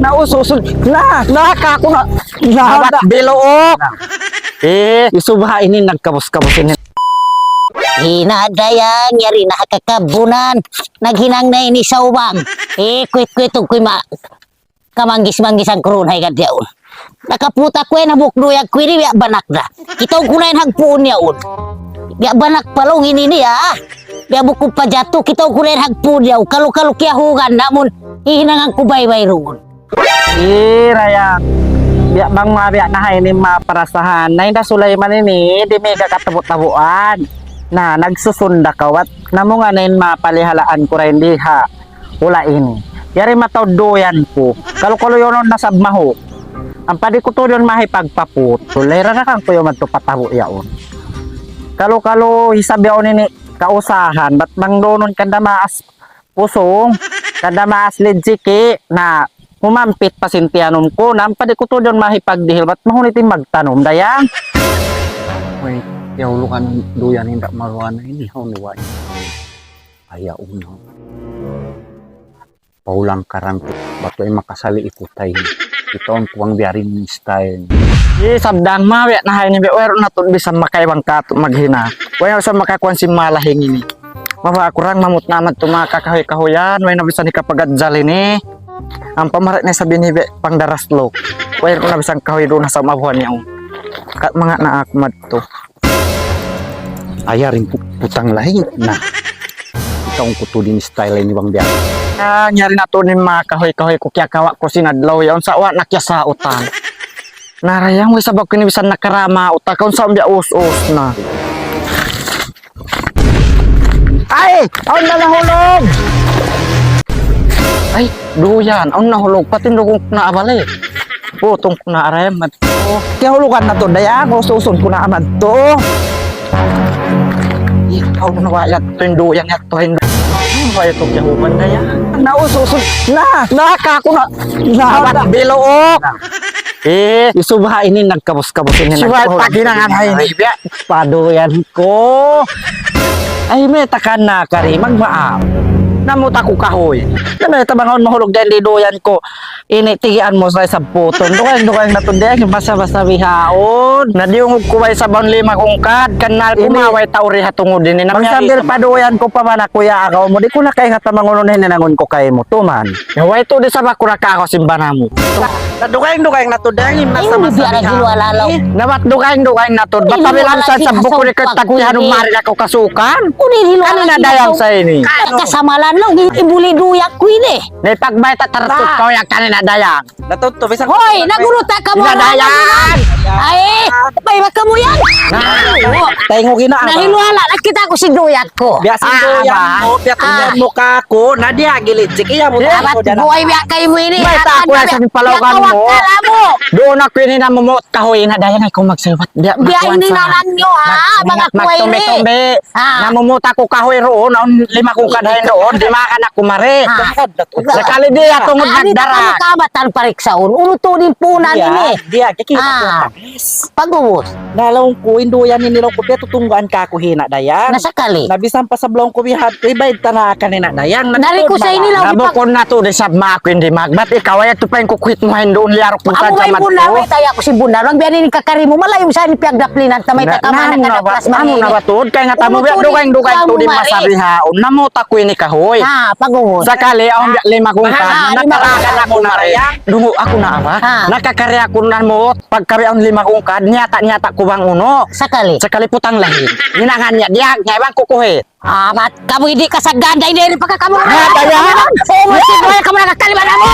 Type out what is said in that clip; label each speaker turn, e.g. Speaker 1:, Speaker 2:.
Speaker 1: naususun na ka ako na bilook. Isubaha ini nagkabos-kabos ini.
Speaker 2: Hinadayan, yari nakakabunan. Naghinang na ini sa ubang. Kwit-kwitog ko'y kamanggis-manggis ang kurun hay kadyaon. Nakaputa ko na bukdoyag kwiri biya banak na. Kitong kunain hagpuon niya un. Biya banak palong ini niya. Biya bukod pa jato kitong kunain hagpuon niya. Kalu-kalu kiyahugan namun hihinangan ko baybay roon.
Speaker 1: Raya. Biya bang mabiya na hay ni maparasahan. Na hindi Sulaiman ini di mega katabot-tabuan. Na nagsusunda kawat namo nga nain mapalihalaan ko rin diha. Wala ini. Yari matawdoyan ko. Kalu-kalu yun nasa maho. Ang padi ko to yun mahipagpaput. Tulera na kang kuyo magtupatabo yaon. Kalu-kalu hisab yaon ini kausahan. Ba't bang doon kanda maas pusong. Kanda maas ledsiki na humampit pasintianom ko. Na ang padi ko to yun mahipagdihil. Ba't mahunitin magtanom dayang?
Speaker 3: Uy, yaulukan duyan hindi maruan ini. Hunuwa ayaw no. Paulang karanto. Bato ay makasali ikutay. Ito ang puwang biyarin style.
Speaker 1: Sabdang mawi na hay ni Bewero na to bisa makaibang ka maghina. Wala sa makakuan si malahing ini. Mawa kurang mamut naman to makakahoy-kahoyan. Wala na bisa ni kapagadzal ini. Ang pamarat na sabi ni pangdaraslo. Wala ko na bisang kahoy doon sa mabuhan niya. Kat mga naakmad to.
Speaker 3: Ayarin putang lahing na. Ito ang kutudin style ni bang biyarin.
Speaker 1: Nyari na to ni mga kahoy-kahoy ko kaya kawa ko sinadlaw yaon sa wa nakya sa utan. Narayang may sabag ko ni bisan nakarama uta kaun sa umbya us-us na. Ay! Aon na nahulog! Ay, duyan. Aon nahulog. Pati nukong naabali. Putong ko na arayamat to. Kaya hulugan na to. Daya ako susun ko na amad to. Ikaw na wayat to yung duyan at to yung wayat to kaya human na yan. Naususun ka ako na bilook. Isubaha ini nagkabos-kabos ini. Subaha paginangan hay ni biya. Paduyan ko. Ay may takan na kari magmaam. Namuta ko kahoy. Namay tabangon mahulog dahil di doyan ko. Initigian mo sa isang puton. Dukay na to dahil basta-basta bihaon. Nadiyong kuway sa baon lima kong kad. Kanal kumaway tauri hatungod din. Magsabil pa doyan ko pa man kuya ako mo. Di ko na kaya nga tabangon hinanangon ko kay mo. Tuman. Yaway to di sa bakura ka ako simbana mo. Dukay na to dahil basta-basta bihaon. Nabat dukay na to. Batabilan sa buko ni katagtihan umari ako kasukan. Kanina dayang sa ini.
Speaker 2: Kasamalan lang, ibuli duyak ko ini.
Speaker 1: Nitagbay tatartot ko yung kanina dayang.
Speaker 3: Natuto, bisang
Speaker 2: Hoy, naguruta ka mo.
Speaker 1: Dayang!
Speaker 2: Ay, bay ka mo yan.
Speaker 1: Tayo gina ama.
Speaker 2: Nahiluala, nakita ko si duyak ko.
Speaker 3: biasin doyan mo, biatin mo ka ko, nadia gilid. Sige, mo
Speaker 2: Dapat buhay biya kayo mo ini.
Speaker 1: May tako na sa palawakan mo. Doon ako yun na mumot kahoy na dayang ay kung magsabat.
Speaker 2: Biya ini na lang nyo ha, mga kuway ni.
Speaker 1: Magtumbi-tumbi. Namumot ako kahoy roon, lima kong kadahin roon, di makan ako mare. Sakali di atong nagdara.
Speaker 2: Ano kabatan pariksaon, umutunin punan ini.
Speaker 3: Dia, kikita ko.
Speaker 2: Pag-ubos.
Speaker 3: Nalawang ko, induyan ni nilaw ko, dia tutunggaan ka ko hina dayang.
Speaker 2: Nasakali.
Speaker 3: Nabisan pa sa blong ko bihat, ibayad ta na kanina dayang.
Speaker 2: Nari ko sa inila.
Speaker 1: Nabukon na to, di sabma ako hindi magbat. Ikaw ay ito pa yung kukwit mo doon liyarok mo sa
Speaker 2: Amo kay
Speaker 1: jaman
Speaker 2: bunda,
Speaker 1: ko.
Speaker 2: may taya ko si bunda. Wag biyan ni kakari mo malayong sa ni piyagdaplinan ta may takamanan ka na plus
Speaker 1: Amo na ba to? Kaya nga tamo biya dugay to di masabihaon. Namota ko ni kahoy.
Speaker 2: Ha, pag-ubos.
Speaker 1: Sakali akong lima kong kan. Nakaragan ako na rin. Dungo ako na ba?
Speaker 2: Ha.
Speaker 1: Nakakarya ko na mo. Pagkari ang lima kong kan, nyata ko bang uno.
Speaker 2: Sakali.
Speaker 1: Sakali putang lahi. Ninangan niya, diag, ngayon kukuhit.
Speaker 2: Mat, kamu hindi ka sa ganda, hindi rin pagkakamu.
Speaker 1: Dayang!
Speaker 2: Oo, mas kamu nakakaliman mo.